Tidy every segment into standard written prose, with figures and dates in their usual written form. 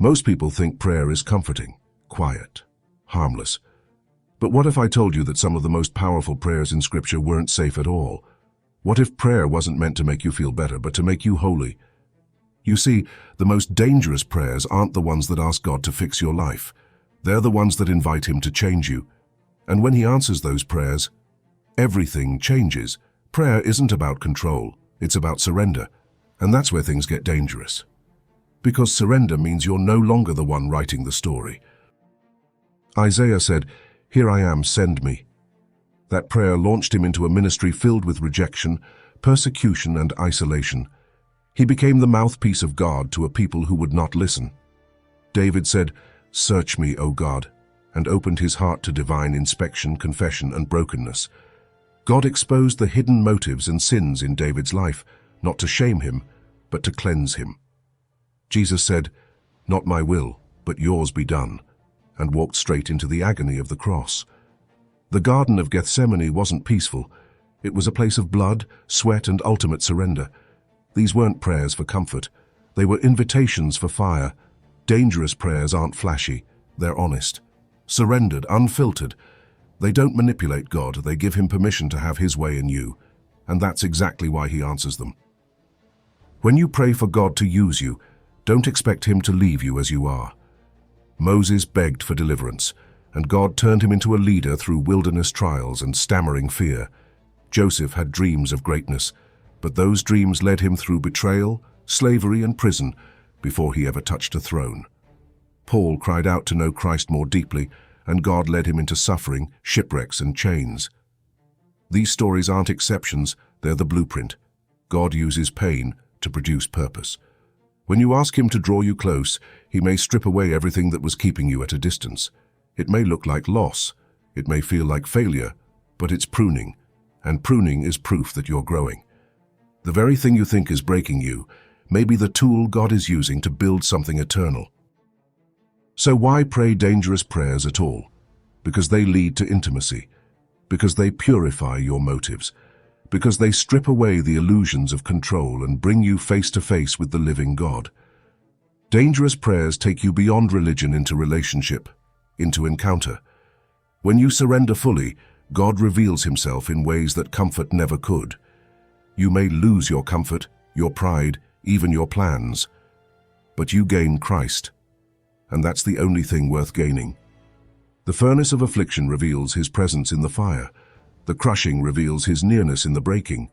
Most people think prayer is comforting, quiet, harmless. But what if I told you that some of the most powerful prayers in Scripture weren't safe at all? What if prayer wasn't meant to make you feel better, but to make you holy? You see, the most dangerous prayers aren't the ones that ask God to fix your life. They're the ones that invite Him to change you. And when He answers those prayers, everything changes. Prayer isn't about control, it's about surrender. And that's where things get dangerous. Because surrender means you're no longer the one writing the story. Isaiah said, "Here I am, send me." That prayer launched him into a ministry filled with rejection, persecution, and isolation. He became the mouthpiece of God to a people who would not listen. David said, "Search me, O God," and opened his heart to divine inspection, confession, and brokenness. God exposed the hidden motives and sins in David's life, not to shame him, but to cleanse him. Jesus said, "Not my will, but yours be done," and walked straight into the agony of the cross. The Garden of Gethsemane wasn't peaceful. It was a place of blood, sweat, and ultimate surrender. These weren't prayers for comfort. They were invitations for fire. Dangerous prayers aren't flashy. They're honest. Surrendered, unfiltered. They don't manipulate God. They give Him permission to have His way in you. And that's exactly why He answers them. When you pray for God to use you, don't expect Him to leave you as you are. Moses begged for deliverance, and God turned him into a leader through wilderness trials and stammering fear. Joseph had dreams of greatness, but those dreams led him through betrayal, slavery, and prison before he ever touched a throne. Paul cried out to know Christ more deeply, and God led him into suffering, shipwrecks, and chains. These stories aren't exceptions, they're the blueprint. God uses pain to produce purpose. When you ask Him to draw you close, He may strip away everything that was keeping you at a distance. It may look like loss, it may feel like failure, but it's pruning, and pruning is proof that you're growing. The very thing you think is breaking you may be the tool God is using to build something eternal. So why pray dangerous prayers at all? Because they lead to intimacy, because they purify your motives, because they strip away the illusions of control and bring you face to face with the living God. Dangerous prayers take you beyond religion into relationship, into encounter. When you surrender fully, God reveals Himself in ways that comfort never could. You may lose your comfort, your pride, even your plans, but you gain Christ, and that's the only thing worth gaining. The furnace of affliction reveals His presence in the fire. The crushing reveals His nearness in the breaking.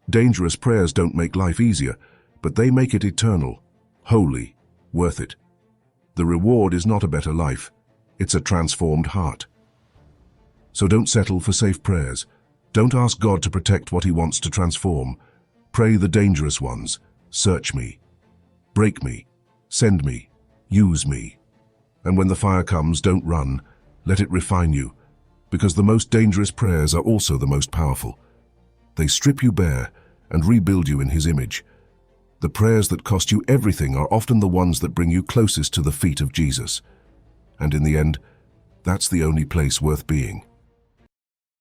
Dangerous prayers don't make life easier, but they make it eternal, holy, worth it. The reward is not a better life, it's a transformed heart. So don't settle for safe prayers. Don't ask God to protect what He wants to transform. Pray the dangerous ones. Search me, break me, send me, use me. And when the fire comes, don't run. Let it refine you. Because the most dangerous prayers are also the most powerful. They strip you bare and rebuild you in His image. The prayers that cost you everything are often the ones that bring you closest to the feet of Jesus. And in the end, that's the only place worth being.